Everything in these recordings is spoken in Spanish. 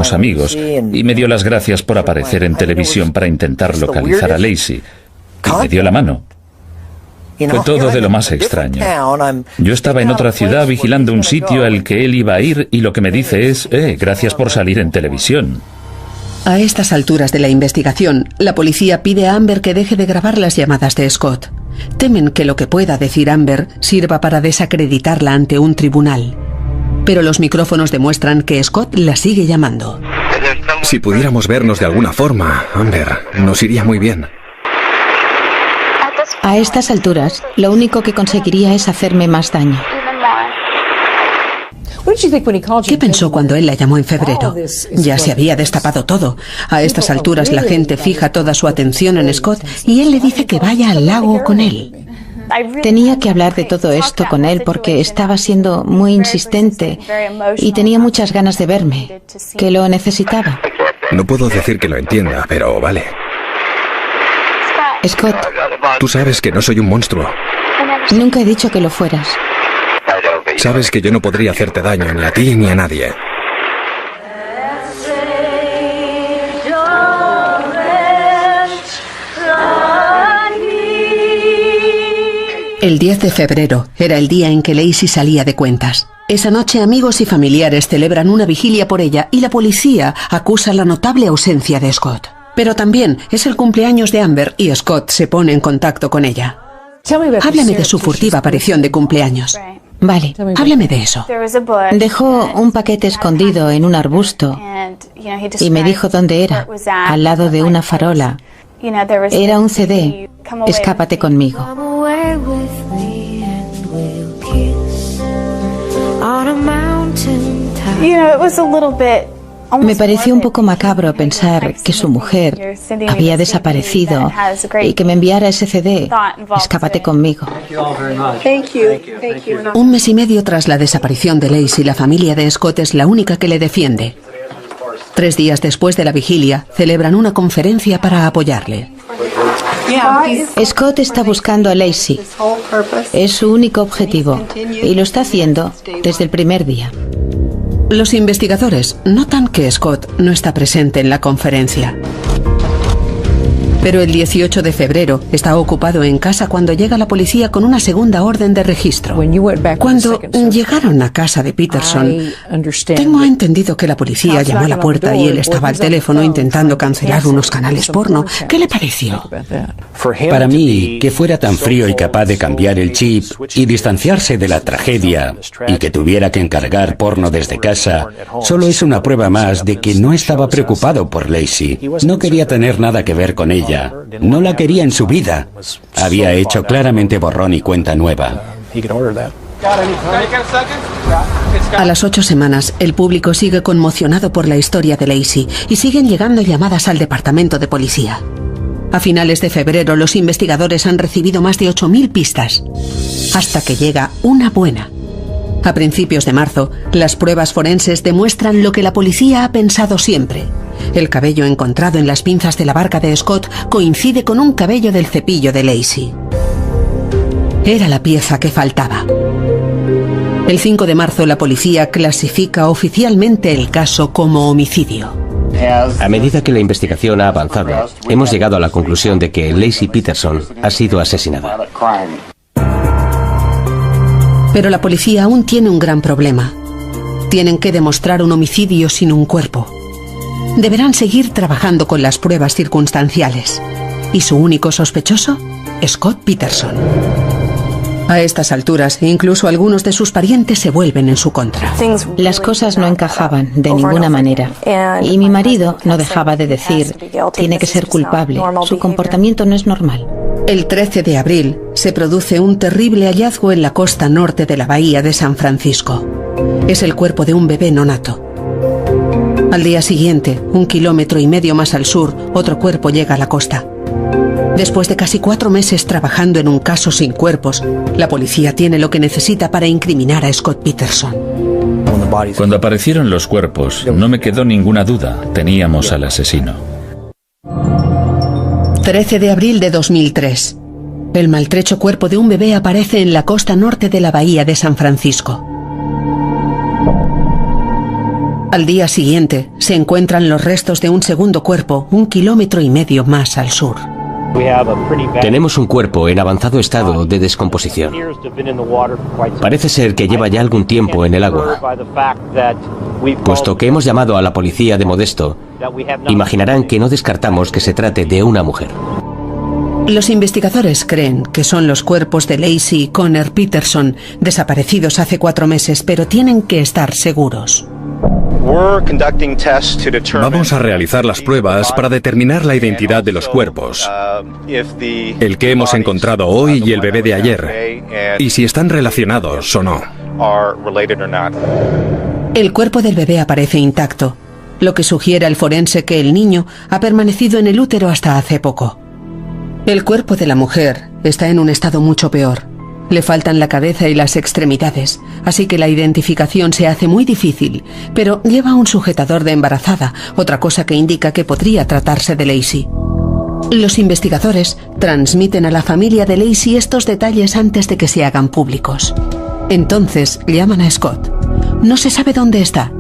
éramos amigos y me dio las gracias por aparecer en televisión para intentar localizar a Lacey. Y me dio la mano. Fue todo de lo más extraño. Yo estaba en otra ciudad vigilando un sitio al que él iba a ir y lo que me dice es, gracias por salir en televisión. A estas alturas de la investigación, la policía pide a Amber que deje de grabar las llamadas de Scott. Temen que lo que pueda decir Amber sirva para desacreditarla ante un tribunal. Pero los micrófonos demuestran que Scott la sigue llamando. Si pudiéramos vernos de alguna forma, Amber, nos iría muy bien. A estas alturas, lo único que conseguiría es hacerme más daño. ¿Qué pensó cuando él la llamó en febrero? Ya se había destapado todo. A estas alturas la gente fija toda su atención en Scott y él le dice que vaya al lago con él. Tenía que hablar de todo esto con él porque estaba siendo muy insistente y tenía muchas ganas de verme, que lo necesitaba. No puedo decir que lo entienda, pero vale. Scott, tú sabes que no soy un monstruo. Nunca he dicho que lo fueras. Sabes que yo no podría hacerte daño ni a ti ni a nadie. El 10 de febrero era el día en que Lacey salía de cuentas. Esa noche amigos y familiares celebran una vigilia por ella y la policía acusa la notable ausencia de Scott. Pero también es el cumpleaños de Amber y Scott se pone en contacto con ella. Háblame de su furtiva aparición de cumpleaños. Vale, háblame de eso. Dejó un paquete escondido en un arbusto y me dijo dónde era, al lado de una farola. Era un CD, Escápate conmigo. Me pareció un poco macabro pensar que su mujer había desaparecido y que me enviara ese CD, Escápate conmigo. Un mes y medio tras la desaparición de Lacey, la familia de Scott es la única que le defiende. 3 días después de la vigilia, celebran una conferencia para apoyarle. Scott está buscando a Lacey. Es su único objetivo y lo está haciendo desde el primer día. Los investigadores notan que Scott no está presente en la conferencia. Pero el 18 de febrero está ocupado en casa cuando llega la policía con una segunda orden de registro. Cuando llegaron a casa de Peterson, tengo entendido que la policía llamó a la puerta y él estaba al teléfono intentando cancelar unos canales porno. ¿Qué le pareció? Para mí, que fuera tan frío y capaz de cambiar el chip y distanciarse de la tragedia y que tuviera que encargar porno desde casa, solo es una prueba más de que no estaba preocupado por Lacey. No quería tener nada que ver con ella. No la quería en su vida. Había hecho claramente borrón y cuenta nueva. A las 8 semanas, el público sigue conmocionado por la historia de Lacey y siguen llegando llamadas al departamento de policía. A finales de febrero, los investigadores han recibido más de 8.000 pistas, hasta que llega una buena. A principios de marzo, las pruebas forenses demuestran lo que la policía ha pensado siempre. El cabello encontrado en las pinzas de la barca de Scott coincide con un cabello del cepillo de Lacey. Era la pieza que faltaba. El 5 de marzo, la policía clasifica oficialmente el caso como homicidio. A medida que la investigación ha avanzado, hemos llegado a la conclusión de que Lacey Peterson ha sido asesinada. Pero la policía aún tiene un gran problema. Tienen que demostrar un homicidio sin un cuerpo. Deberán seguir trabajando con las pruebas circunstanciales. ¿Y su único sospechoso? Scott Peterson. A estas alturas, incluso algunos de sus parientes se vuelven en su contra. Las cosas no encajaban de ninguna manera. Y mi marido no dejaba de decir, tiene que ser culpable. Su comportamiento no es normal. El 13 de abril se produce un terrible hallazgo en la costa norte de la bahía de San Francisco. Es el cuerpo de un bebé no nato. Al día siguiente, 1,5 kilómetros más al sur, otro cuerpo llega a la costa. Después de casi 4 meses trabajando en un caso sin cuerpos, la policía tiene lo que necesita para incriminar a Scott Peterson. Cuando aparecieron los cuerpos, no me quedó ninguna duda. Teníamos al asesino. 13 de abril de 2003. El maltrecho cuerpo de un bebé aparece en la costa norte de la bahía de San Francisco. Al día siguiente, se encuentran los restos de un segundo cuerpo 1,5 kilómetros más al sur. Tenemos un cuerpo en avanzado estado de descomposición. Parece ser que lleva ya algún tiempo en el agua. Puesto que hemos llamado a la policía de Modesto, imaginarán que no descartamos que se trate de una mujer. Los investigadores creen que son los cuerpos de Lacey y Conner Peterson, desaparecidos hace 4 meses, pero tienen que estar seguros. Vamos a realizar las pruebas para determinar la identidad de los cuerpos, el que hemos encontrado hoy y el bebé de ayer, y si están relacionados o no. El cuerpo del bebé aparece intacto, lo que sugiere al forense que el niño ha permanecido en el útero hasta hace poco. El cuerpo de la mujer está en un estado mucho peor. Le faltan la cabeza y las extremidades, así que la identificación se hace muy difícil, pero lleva un sujetador de embarazada, otra cosa que indica que podría tratarse de Lacey. Los investigadores transmiten a la familia de Lacey estos detalles antes de que se hagan públicos. Entonces llaman a Scott. No se sabe dónde está.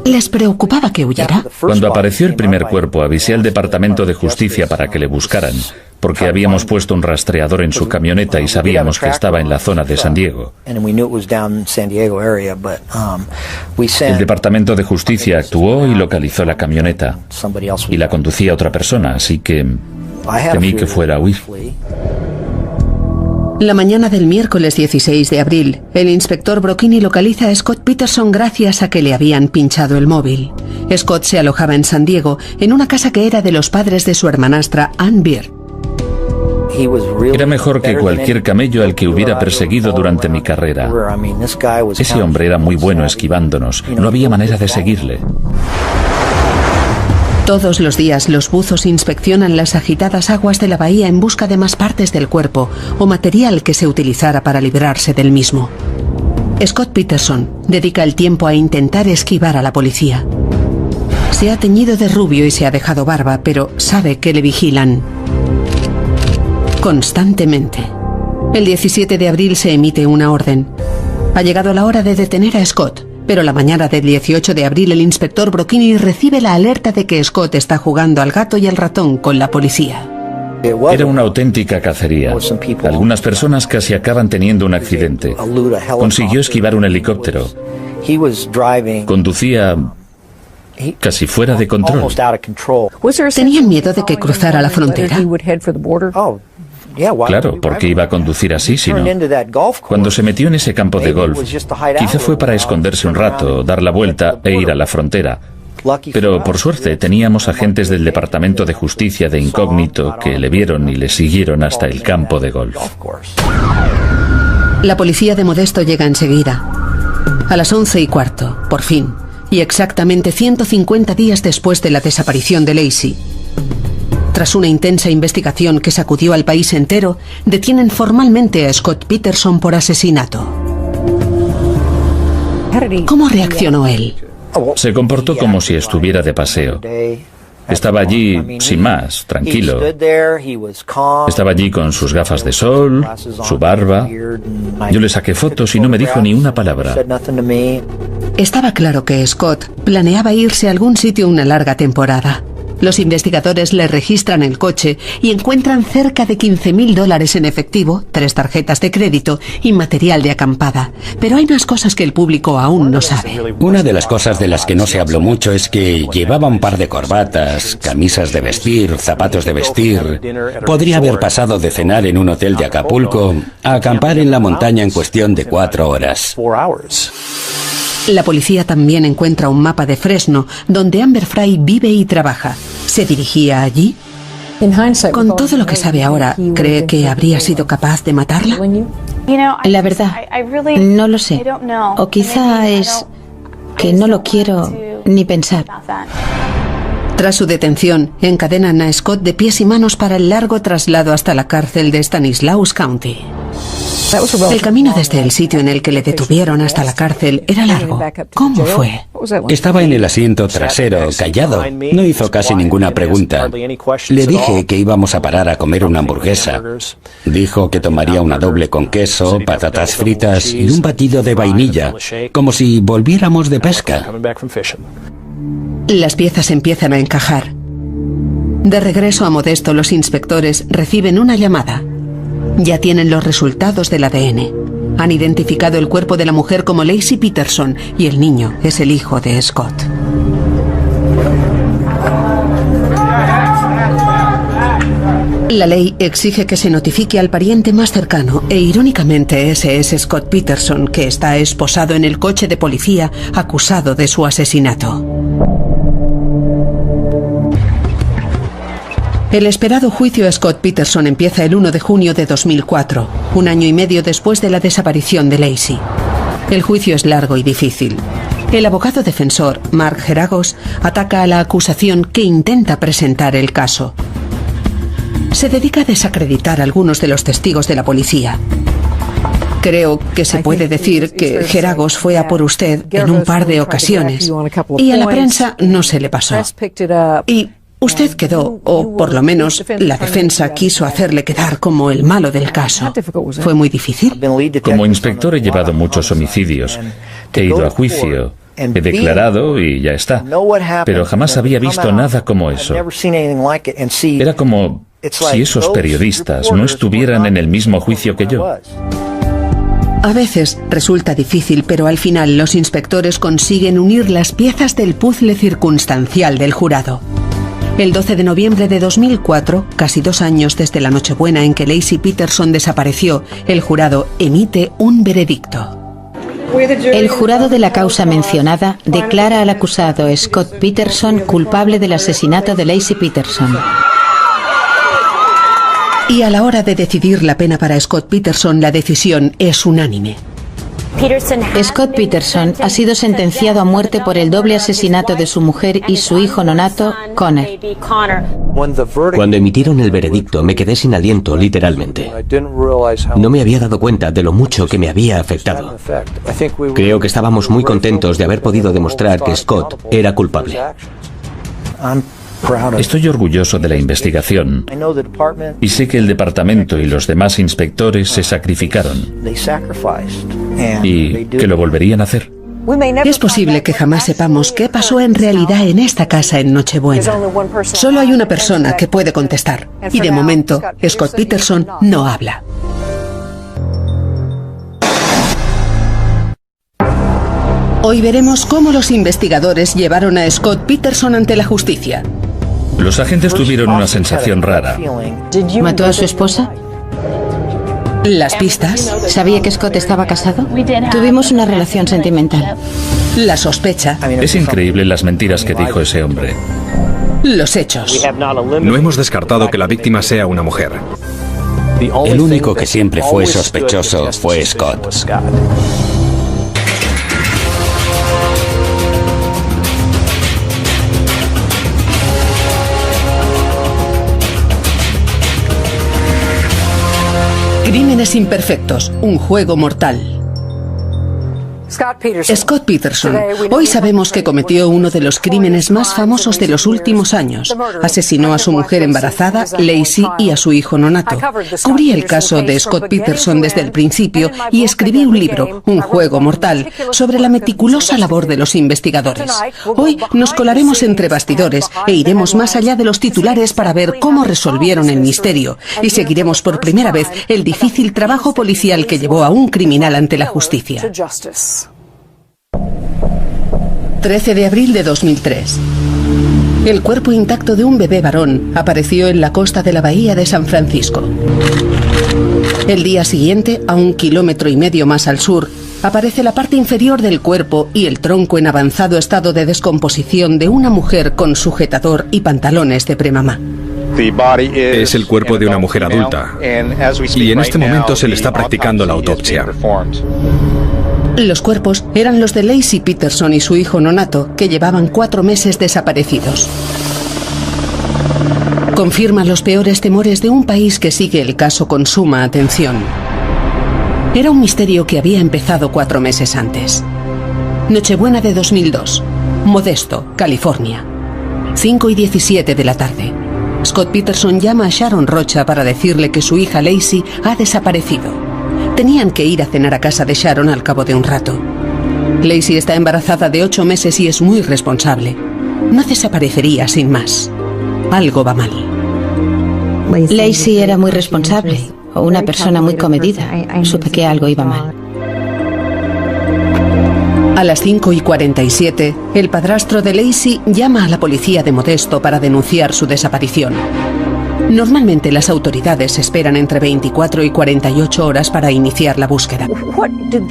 ¿Les preocupaba que huyera? Cuando apareció el primer cuerpo, avisé al Departamento de Justicia para que le buscaran, porque habíamos puesto un rastreador en su camioneta y sabíamos que estaba en la zona de San Diego. El Departamento de Justicia actuó y localizó la camioneta, y la conducía otra persona, así que temí que fuera a huir. La mañana del miércoles 16 de abril, el inspector Brocchini localiza a Scott Peterson gracias a que le habían pinchado el móvil. Scott se alojaba en San Diego, en una casa que era de los padres de su hermanastra, Ann Beard. Era mejor que cualquier camello al que hubiera perseguido durante mi carrera. Ese hombre era muy bueno esquivándonos, no había manera de seguirle. Todos los días los buzos inspeccionan las agitadas aguas de la bahía en busca de más partes del cuerpo o material que se utilizara para librarse del mismo. Scott Peterson dedica el tiempo a intentar esquivar a la policía. Se ha teñido de rubio y se ha dejado barba, pero sabe que le vigilan constantemente. El 17 de abril se emite una orden. Ha llegado la hora de detener a Scott. Pero la mañana del 18 de abril el inspector Brocchini recibe la alerta de que Scott está jugando al gato y al ratón con la policía. Era una auténtica cacería. Algunas personas casi acaban teniendo un accidente. Consiguió esquivar un helicóptero. Conducía casi fuera de control. ¿Tenían miedo de que cruzara la frontera? Claro, porque iba a conducir así, si no. Cuando se metió en ese campo de golf, quizá fue para esconderse un rato, dar la vuelta e ir a la frontera. Pero por suerte teníamos agentes del Departamento de Justicia de incógnito que le vieron y le siguieron hasta el campo de golf. La policía de Modesto llega enseguida. A las 11:15, por fin, y exactamente 150 días después de la desaparición de Lacey. Tras una intensa investigación que sacudió al país entero, detienen formalmente a Scott Peterson por asesinato. ¿Cómo reaccionó él? Se comportó como si estuviera de paseo. Estaba allí, sin más, tranquilo. Estaba allí con sus gafas de sol, su barba. Yo le saqué fotos y no me dijo ni una palabra. Estaba claro que Scott planeaba irse a algún sitio una larga temporada. Los investigadores le registran el coche y encuentran cerca de $15,000 en efectivo, 3 tarjetas de crédito y material de acampada. Pero hay más cosas que el público aún no sabe. Una de las cosas de las que no se habló mucho es que llevaba un par de corbatas, camisas de vestir, zapatos de vestir. Podría haber pasado de cenar en un hotel de Acapulco a acampar en la montaña en cuestión de 4 horas. La policía también encuentra un mapa de Fresno, donde Amber Frey vive y trabaja. ¿Se dirigía allí? Con todo lo que sabe ahora, ¿cree que habría sido capaz de matarla? La verdad, no lo sé. O quizá es que no lo quiero ni pensar. Tras su detención, encadenan a Scott de pies y manos para el largo traslado hasta la cárcel de Stanislaus County. El camino desde el sitio en el que le detuvieron hasta la cárcel era largo. ¿Cómo fue? Estaba en el asiento trasero, callado. No hizo casi ninguna pregunta. Le dije que íbamos a parar a comer una hamburguesa. Dijo que tomaría una doble con queso, patatas fritas y un batido de vainilla, como si volviéramos de pesca. Las piezas empiezan a encajar. De regreso a Modesto, los inspectores reciben una llamada. Ya tienen los resultados del ADN. Han identificado el cuerpo de la mujer como Laci Peterson y el niño es el hijo de Scott. La ley exige que se notifique al pariente más cercano e irónicamente ese es Scott Peterson, que está esposado en el coche de policía acusado de su asesinato. El esperado juicio a Scott Peterson empieza el 1 de junio de 2004, un año y medio después de la desaparición de Laci. El juicio es largo y difícil. El abogado defensor, Mark Geragos, ataca a la acusación que intenta presentar el caso. Se dedica a desacreditar a algunos de los testigos de la policía. Creo que se puede decir que Geragos fue a por usted en un par de ocasiones y a la prensa no se le pasó. Y usted quedó, o por lo menos la defensa quiso hacerle quedar como el malo del caso. ¿Fue muy difícil? Como inspector he llevado muchos homicidios. He ido a juicio, he declarado y ya está. Pero jamás había visto nada como eso. Era como si esos periodistas no estuvieran en el mismo juicio que yo. A veces resulta difícil, pero al final los inspectores consiguen unir las piezas del puzzle circunstancial del jurado. El 12 de noviembre de 2004, casi 2 años desde la Nochebuena en que Laci Peterson desapareció, el jurado emite un veredicto. El jurado de la causa mencionada declara al acusado Scott Peterson culpable del asesinato de Laci Peterson. Y a la hora de decidir la pena para Scott Peterson, la decisión es unánime. Scott Peterson ha sido sentenciado a muerte por el doble asesinato de su mujer y su hijo nonato, Connor. Cuando emitieron el veredicto me quedé sin aliento, literalmente. No me había dado cuenta de lo mucho que me había afectado. Creo que estábamos muy contentos de haber podido demostrar que Scott era culpable. Estoy orgulloso de la investigación y sé que el departamento y los demás inspectores se sacrificaron y que lo volverían a hacer. Es posible que jamás sepamos qué pasó en realidad en esta casa en Nochebuena. Solo hay una persona que puede contestar y de momento Scott Peterson no habla. Hoy veremos cómo los investigadores llevaron a Scott Peterson ante la justicia. Los agentes tuvieron una sensación rara. ¿Mató a su esposa? Las pistas, ¿Sabía que Scott estaba casado? Tuvimos una relación sentimental. la sospecha, Es increíble las mentiras que dijo ese hombre. los hechos. No hemos descartado que la víctima sea una mujer. El único que siempre fue sospechoso fue Scott. Crímenes imperfectos, un juego mortal. Scott Peterson. Hoy sabemos que cometió uno de los crímenes más famosos de los últimos años. Asesinó a su mujer embarazada, Laci, y a su hijo nonato. Cubrí el caso de Scott Peterson desde el principio y escribí un libro, Un juego mortal, sobre la meticulosa labor de los investigadores. Hoy nos colaremos entre bastidores e iremos más allá de los titulares para ver cómo resolvieron el misterio y seguiremos por primera vez el difícil trabajo policial que llevó a un criminal ante la justicia. 13 de abril de 2003. El cuerpo intacto de un bebé varón apareció en la costa de la bahía de San Francisco. El día siguiente, a 1,5 kilómetros más al sur, aparece la parte inferior del cuerpo y el tronco en avanzado estado de descomposición de una mujer con sujetador y pantalones de premamá. Es el cuerpo de una mujer adulta y en este momento se le está practicando la autopsia. Los cuerpos eran los de Laci Peterson y su hijo nonato, que llevaban 4 meses desaparecidos. Confirma los peores temores de un país que sigue el caso con suma atención. Era un misterio que había empezado 4 meses antes. Nochebuena de 2002, Modesto, California. 5:17 de la tarde. Scott Peterson llama a Sharon Rocha para decirle que su hija Lacey ha desaparecido. Tenían que ir a cenar a casa de Sharon al cabo de un rato. Lacey está embarazada de 8 meses y es muy responsable. No desaparecería sin más. Algo va mal. Lacey era muy responsable, o una persona muy comedida. Supe que algo iba mal. A las 5:47, el padrastro de Lacey llama a la policía de Modesto para denunciar su desaparición. Normalmente las autoridades esperan entre 24 y 48 horas para iniciar la búsqueda.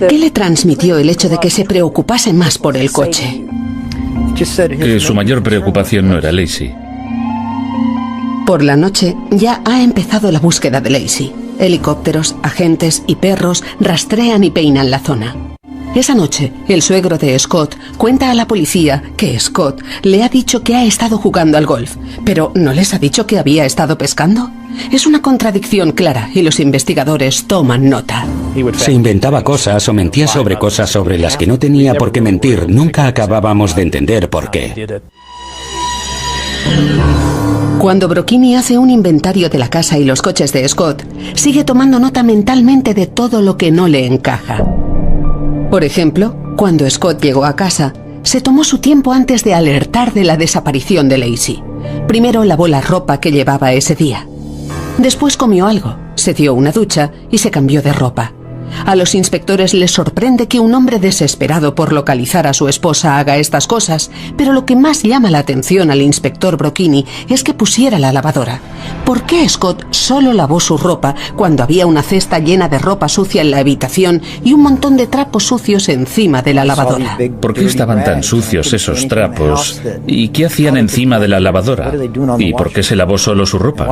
¿Qué le transmitió el hecho de que se preocupase más por el coche? Que su mayor preocupación no era Lacey. Por la noche ya ha empezado la búsqueda de Lacey. Helicópteros, agentes y perros rastrean y peinan la zona. Esa noche, el suegro de Scott cuenta a la policía que Scott le ha dicho que ha estado jugando al golf, pero ¿no les ha dicho que había estado pescando? Es una contradicción clara y los investigadores toman nota. Se inventaba cosas o mentía sobre cosas sobre las que no tenía por qué mentir. Nunca acabábamos de entender por qué. Cuando Brocchini hace un inventario de la casa y los coches de Scott, sigue tomando nota mentalmente de todo lo que no le encaja. Por ejemplo, cuando Scott llegó a casa, se tomó su tiempo antes de alertar de la desaparición de Lacey. Primero lavó la ropa que llevaba ese día. Después comió algo, se dio una ducha y se cambió de ropa. A los inspectores les sorprende que un hombre desesperado por localizar a su esposa haga estas cosas, pero lo que más llama la atención al inspector Brocchini es que pusiera la lavadora. ¿Por qué Scott solo lavó su ropa cuando había una cesta llena de ropa sucia en la habitación y un montón de trapos sucios encima de la lavadora? ¿Por qué estaban tan sucios esos trapos? ¿Y qué hacían encima de la lavadora? ¿Y por qué se lavó solo su ropa?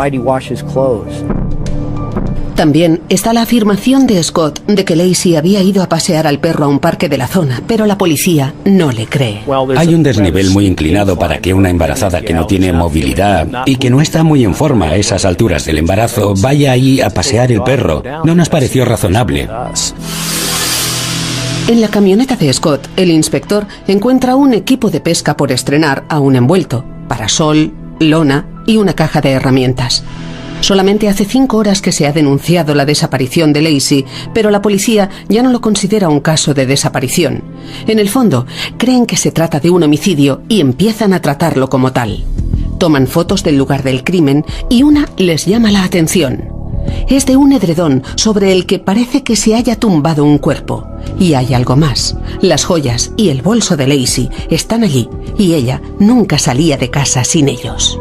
También está la afirmación de Scott de que Lacey había ido a pasear al perro a un parque de la zona, pero la policía no le cree. Hay un desnivel muy inclinado para que una embarazada que no tiene movilidad y que no está muy en forma a esas alturas del embarazo vaya ahí a pasear el perro. No nos pareció razonable. En la camioneta de Scott, el inspector encuentra un equipo de pesca por estrenar aún envuelto, parasol, lona y una caja de herramientas. Solamente hace 5 horas que se ha denunciado la desaparición de Lacey, pero la policía ya no lo considera un caso de desaparición. En el fondo, creen que se trata de un homicidio y empiezan a tratarlo como tal. Toman fotos del lugar del crimen y una les llama la atención. Es de un edredón sobre el que parece que se haya tumbado un cuerpo. Y hay algo más. Las joyas y el bolso de Lacey están allí y ella nunca salía de casa sin ellos.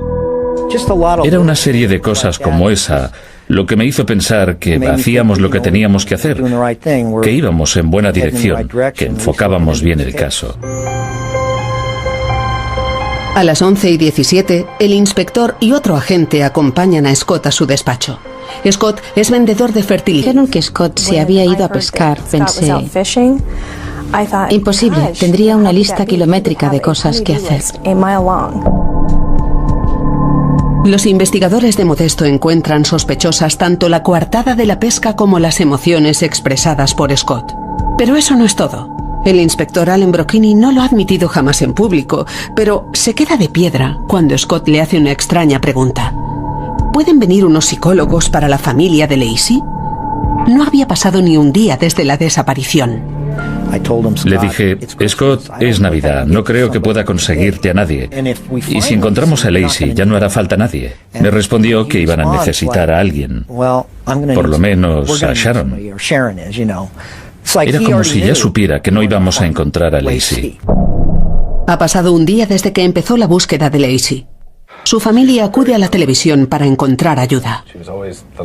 Era una serie de cosas como esa lo que me hizo pensar que hacíamos lo que teníamos que hacer, que íbamos en buena dirección, que enfocábamos bien el caso. A las 11:17, el inspector y otro agente acompañan a Scott a su despacho. Scott es vendedor de fertilizantes. Dijeron que Scott se había ido a pescar. Pensé, imposible, tendría una lista kilométrica de cosas que hacer. Los investigadores de Modesto encuentran sospechosas tanto la coartada de la pesca como las emociones expresadas por Scott. Pero eso no es todo. El inspector Allen Brocchini no lo ha admitido jamás en público, pero se queda de piedra cuando Scott le hace una extraña pregunta. ¿Pueden venir unos psicólogos para la familia de Lacey? No había pasado ni un día desde la desaparición. Le dije, Scott, es Navidad, no creo que pueda conseguirte a nadie. Y si encontramos a Lacey, ya no hará falta nadie. Me respondió que iban a necesitar a alguien. Por lo menos a Sharon. Era como si ya supiera que no íbamos a encontrar a Lacey. Ha pasado un día desde que empezó la búsqueda de Lacey. Su familia acude a la televisión para encontrar ayuda.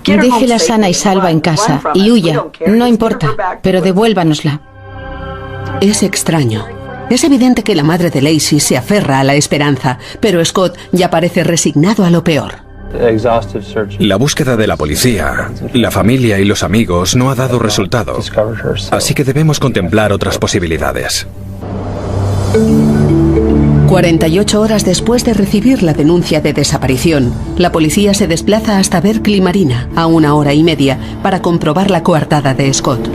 Déjela sana y salva en casa y huya, no importa, pero devuélvanosla. Es extraño. Es evidente que la madre de Lacey se aferra a la esperanza, pero Scott ya parece resignado a lo peor. La búsqueda de la policía, la familia y los amigos no ha dado resultado, así que debemos contemplar otras posibilidades. 48 horas después de recibir la denuncia de desaparición, la policía se desplaza hasta Berkeley Marina, a 1 hora y media, para comprobar la coartada de Scott.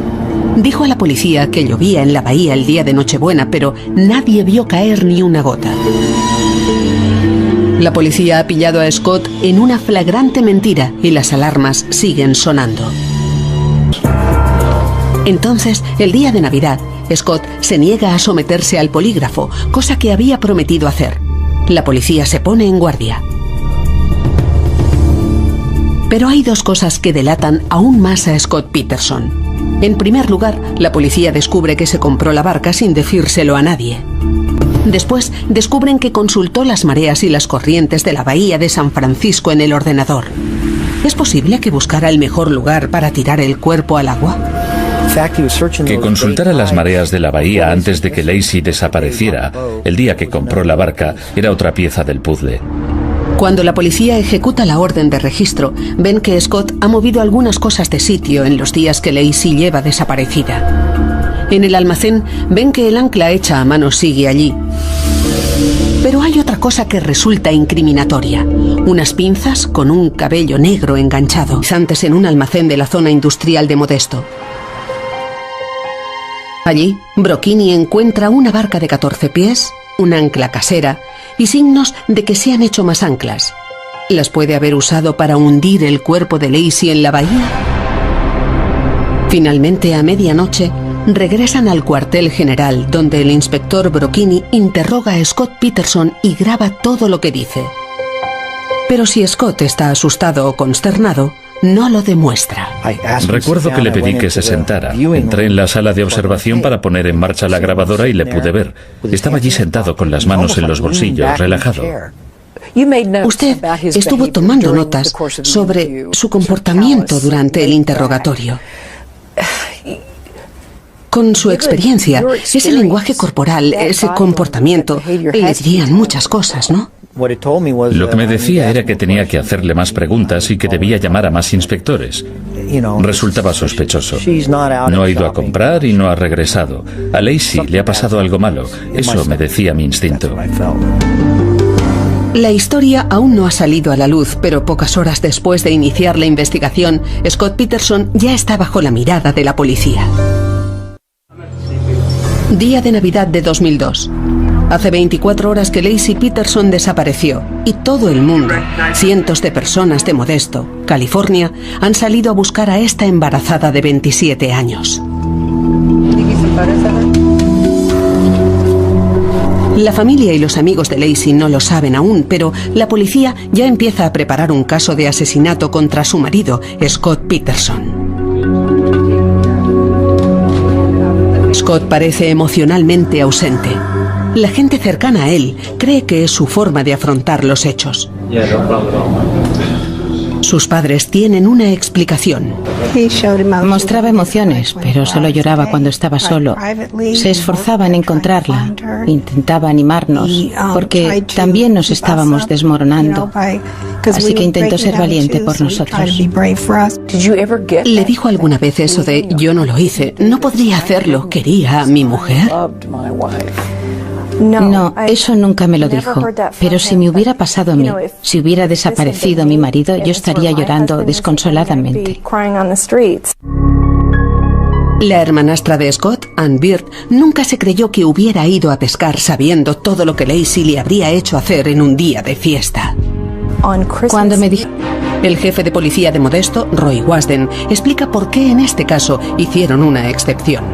Dijo a la policía que llovía en la bahía el día de Nochebuena, pero nadie vio caer ni una gota. La policía ha pillado a Scott en una flagrante mentira y las alarmas siguen sonando. Entonces, el día de Navidad, Scott se niega a someterse al polígrafo, cosa que había prometido hacer. La policía se pone en guardia. Pero hay dos cosas que delatan aún más a Scott Peterson. En primer lugar, la policía descubre que se compró la barca sin decírselo a nadie. Después, descubren que consultó las mareas y las corrientes de la bahía de San Francisco en el ordenador. ¿Es posible que buscara el mejor lugar para tirar el cuerpo al agua? Que consultara las mareas de la bahía antes de que Lacey desapareciera, el día que compró la barca, era otra pieza del puzzle. Cuando la policía ejecuta la orden de registro, ven que Scott ha movido algunas cosas de sitio en los días que Lacey lleva desaparecida. En el almacén ven que el ancla hecha a mano sigue allí. Pero hay otra cosa que resulta incriminatoria. Unas pinzas con un cabello negro enganchado, antes en un almacén de la zona industrial de Modesto. Allí, Brocchini encuentra una barca de 14 pies, un ancla casera y signos de que se han hecho más anclas. ¿Las puede haber usado para hundir el cuerpo de Lacey en la bahía? Finalmente, a medianoche, regresan al cuartel general, donde el inspector Brocchini interroga a Scott Peterson y graba todo lo que dice. Pero si Scott está asustado o consternado, no lo demuestra. Recuerdo que le pedí que se sentara. Entré en la sala de observación para poner en marcha la grabadora y le pude ver. Estaba allí sentado con las manos en los bolsillos, relajado. Usted estuvo tomando notas sobre su comportamiento durante el interrogatorio. Con su experiencia, ese lenguaje corporal, ese comportamiento, le dirían muchas cosas, ¿no? Lo que me decía era que tenía que hacerle más preguntas y que debía llamar a más inspectores. Resultaba sospechoso. No ha ido a comprar y no ha regresado. A Lacey le ha pasado algo malo. Eso me decía mi instinto. La historia aún no ha salido a la luz, pero pocas horas después de iniciar la investigación, Scott Peterson ya está bajo la mirada de la policía. Día de Navidad de 2002. Hace 24 horas que Lacey Peterson desapareció y todo el mundo, cientos de personas de Modesto, California, han salido a buscar a esta embarazada de 27 años. La familia y los amigos de Lacey no lo saben aún, pero la policía ya empieza a preparar un caso de asesinato contra su marido, Scott Peterson. Scott parece emocionalmente ausente. La gente cercana a él cree que es su forma de afrontar los hechos. Sus padres tienen una explicación. Mostraba emociones, pero solo lloraba cuando estaba solo. Se esforzaba en encontrarla. Intentaba animarnos, porque también nos estábamos desmoronando. Así que intentó ser valiente por nosotros. ¿Le dijo alguna vez eso de yo no lo hice, no podría hacerlo, quería a mi mujer? No, eso nunca me lo dijo. Pero si me hubiera pasado a mí, si hubiera desaparecido mi marido, yo estaría llorando desconsoladamente. La hermanastra de Scott, Ann Bird, nunca se creyó que hubiera ido a pescar sabiendo todo lo que Lacey le habría hecho hacer en un día de fiesta. Cuando me dijo... El jefe de policía de Modesto, Roy Wasden, explica por qué en este caso hicieron una excepción.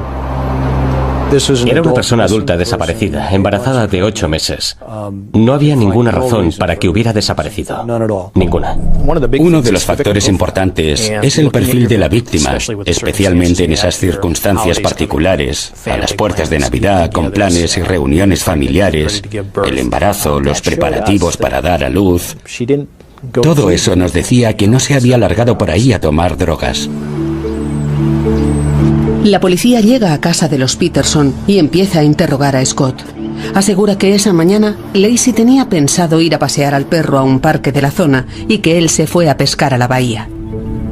Era una persona adulta desaparecida, embarazada de 8 meses. No había ninguna razón para que hubiera desaparecido. Ninguna. Uno de los factores importantes es el perfil de la víctima, especialmente en esas circunstancias particulares, a las puertas de Navidad, con planes y reuniones familiares, el embarazo, los preparativos para dar a luz. Todo eso nos decía que no se había largado por ahí a tomar drogas. La policía llega a casa de los Peterson y empieza a interrogar a Scott. Asegura que esa mañana Lacey tenía pensado ir a pasear al perro a un parque de la zona y que él se fue a pescar a la bahía.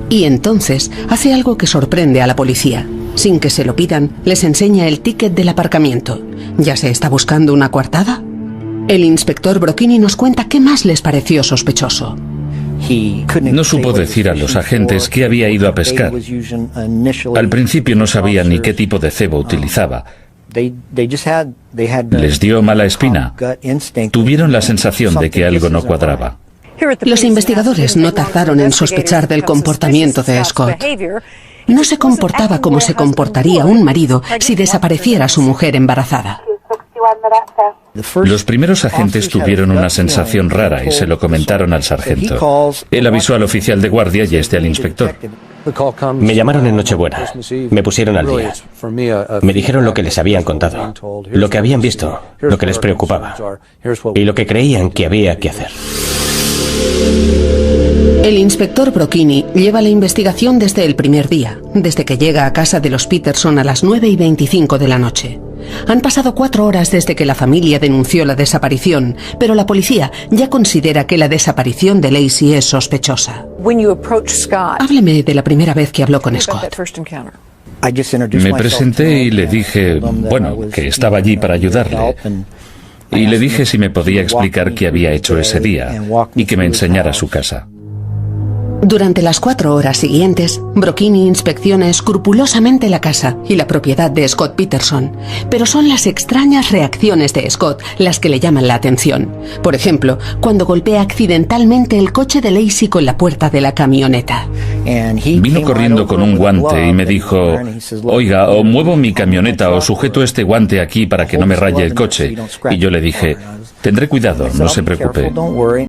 Y entonces hace algo que sorprende a la policía. Sin que se lo pidan, les enseña el ticket del aparcamiento. ¿Ya se está buscando una coartada? El inspector Brocchini nos cuenta qué más les pareció sospechoso. No supo decir a los agentes que había ido a pescar. Al principio no sabía ni qué tipo de cebo utilizaba. Les dio mala espina. Tuvieron la sensación de que algo no cuadraba. Los investigadores no tardaron en sospechar del comportamiento de Scott. No se comportaba como se comportaría un marido si desapareciera su mujer embarazada. Los primeros agentes tuvieron una sensación rara y se lo comentaron al sargento. Él avisó al oficial de guardia y este al inspector. Me llamaron en Nochebuena. Me pusieron al día. Me dijeron lo que les habían contado, lo que habían visto, lo que les preocupaba y lo que creían que había que hacer. El inspector Brocchini lleva la investigación desde el primer día, desde que llega a casa de los Peterson a las 9:25 de la noche. Han pasado 4 horas desde que la familia denunció la desaparición, pero la policía ya considera que la desaparición de Lacey es sospechosa. Hábleme de la primera vez que habló con Scott. Me presenté y le dije, bueno, que estaba allí para ayudarle. Y le dije si me podía explicar qué había hecho ese día y que me enseñara su casa. Durante las 4 horas siguientes, Brocchini inspecciona escrupulosamente la casa y la propiedad de Scott Peterson, pero son las extrañas reacciones de Scott las que le llaman la atención. Por ejemplo, cuando golpea accidentalmente el coche de Lacey con la puerta de la camioneta. Vino corriendo con un guante y me dijo, oiga, o muevo mi camioneta o sujeto este guante aquí para que no me raye el coche. Y yo le dije, tendré cuidado, no se preocupe.